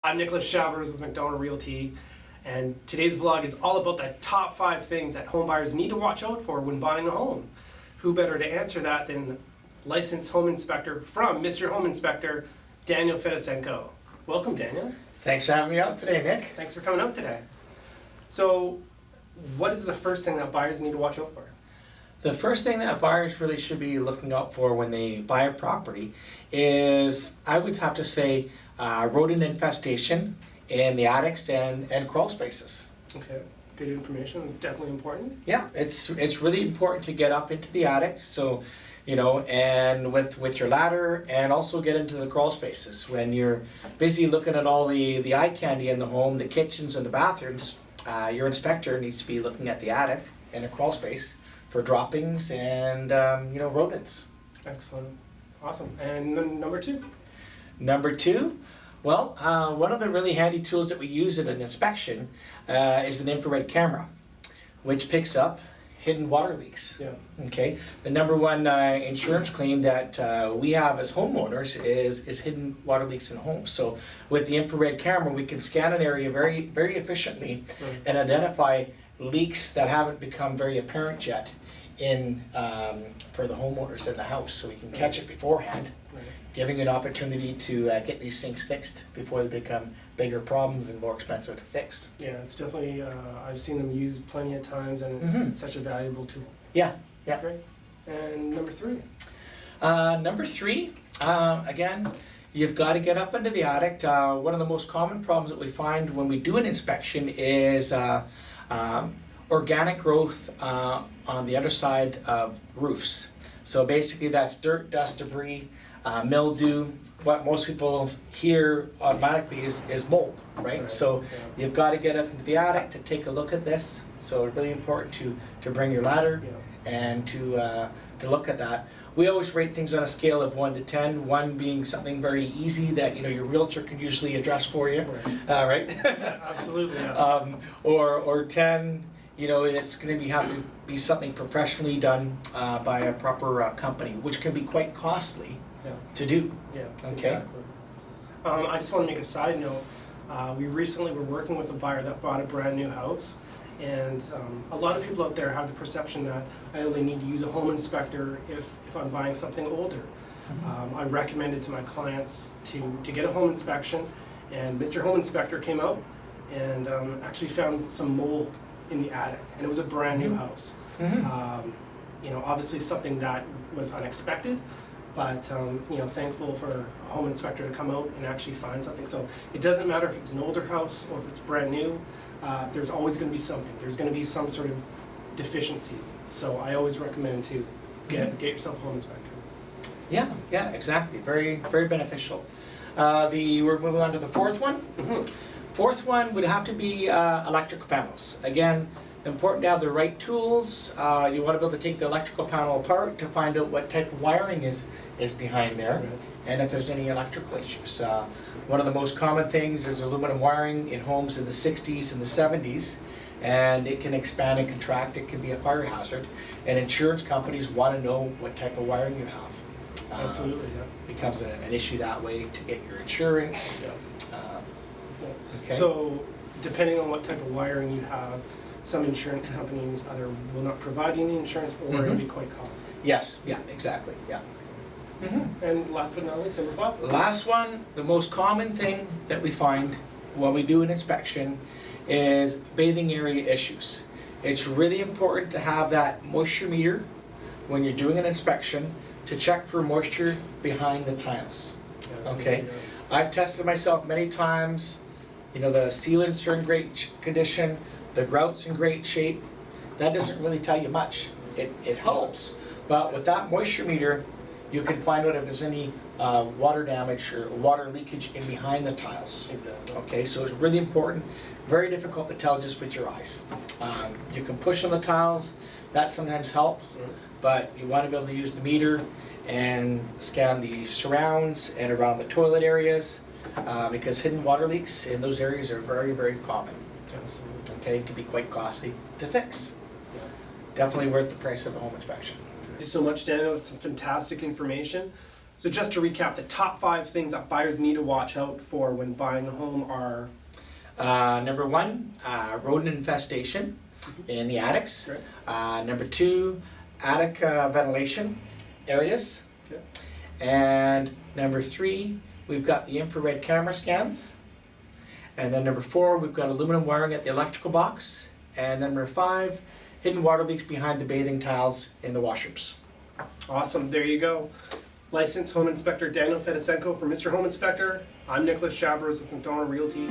I'm Nicholas Chavers with McDonald Realty, and today's vlog is all about the top 5 things that home buyers need to watch out for when buying a home. Who better to answer that than licensed home inspector from Mr. Home Inspector, Daniel Fedosenko. Welcome, Daniel. Thanks for having me out today, Nick. Thanks for coming out today. So, what is the first thing that buyers need to watch out for? The first thing that buyers really should be looking out for when they buy a property is, I would have to say, rodent infestation in the attics and crawl spaces. Okay, good information, definitely important. Yeah, it's really important to get up into the attic, so and with your ladder, and also get into the crawl spaces. When you're busy looking at all the eye candy in the home, the kitchens and the bathrooms, your inspector needs to be looking at the attic and a crawl space for droppings and rodents. Excellent, awesome. And number 2? Number 2, well, one of the really handy tools that we use in an inspection is an infrared camera, which picks up hidden water leaks. Yeah. Okay. The number one insurance claim that we have as homeowners is hidden water leaks in homes. So with the infrared camera, we can scan an area very, very efficiently and identify leaks that haven't become very apparent yet in for the homeowners in the house. So we can catch it beforehand, giving an opportunity to get these things fixed before they become bigger problems and more expensive to fix. Yeah, it's definitely, I've seen them used plenty of times, and it's such a valuable tool. Yeah, yeah. Great. And number 3? Number 3, again, you've got to get up into the attic. One of the most common problems that we find when we do an inspection is organic growth on the underside of roofs. So basically that's dirt, dust, debris, mildew. What most people hear automatically is mold, right? So you've got to get up into the attic to take a look at this. So it's really important to bring your ladder and to look at that. We always rate things on a scale of 1 to 10, 1 being something very easy that your realtor can usually address for you, right? Absolutely, yes. Or 10, it's going to have to be something professionally done by a proper company, which can be quite costly to do. Yeah, okay. Exactly. I just want to make a side note. We recently were working with a buyer that bought a brand new house, and a lot of people out there have the perception that I only need to use a home inspector if I'm buying something older. I recommended to my clients to get a home inspection, and Mr. Home Inspector came out and actually found some mold in the attic, and it was a brand new house. Obviously something that was unexpected, but thankful for a home inspector to come out and actually find something. So it doesn't matter if it's an older house or if it's brand new, there's always going to be something. There's going to be some sort of deficiencies. So I always recommend to get yourself a home inspector. Yeah, exactly. Very, very beneficial. We're moving on to the 4th one. 4th one would have to be electrical panels. Again, important to have the right tools. You want to be able to take the electrical panel apart to find out what type of wiring is behind there, and if there's any electrical issues. One of the most common things is aluminum wiring in homes in the 60s and the 70s, and it can expand and contract. It can be a fire hazard, and insurance companies want to know what type of wiring you have. Absolutely, yeah. Becomes an issue that way to get your insurance. Okay. So, depending on what type of wiring you have, some insurance companies either will not provide you any insurance, or it'll be quite costly. Yes, yeah, exactly, yeah. And last but not least, number 5? Last one, the most common thing that we find when we do an inspection is bathing area issues. It's really important to have that moisture meter when you're doing an inspection to check for moisture behind the tiles. Okay, I've tested myself many times. The sealants are in great condition, the grout's in great shape. That doesn't really tell you much. It helps, but with that moisture meter, you can find out if there's any water damage or water leakage in behind the tiles. Exactly. Okay, so it's really important. Very difficult to tell just with your eyes. You can push on the tiles, that sometimes helps, but you want to be able to use the meter and scan the surrounds and around the toilet areas, because hidden water leaks in those areas are very, very common. Absolutely. Okay, it can be quite costly to fix. Definitely worth the price of a home inspection. Thank you so much, Daniel. That's some fantastic information. So just to recap, the top 5 things that buyers need to watch out for when buying a home are... Number 1, rodent infestation in the attics. Okay. Number 2, attic ventilation areas. Okay. And number 3, we've got the infrared camera scans. And then number 4, we've got aluminum wiring at the electrical box. And number 5, hidden water leaks behind the bathing tiles in the washrooms. Awesome, there you go. Licensed Home Inspector Daniel Fedosenko from Mr. Home Inspector. I'm Nicholas Chabros with McDonald Realty.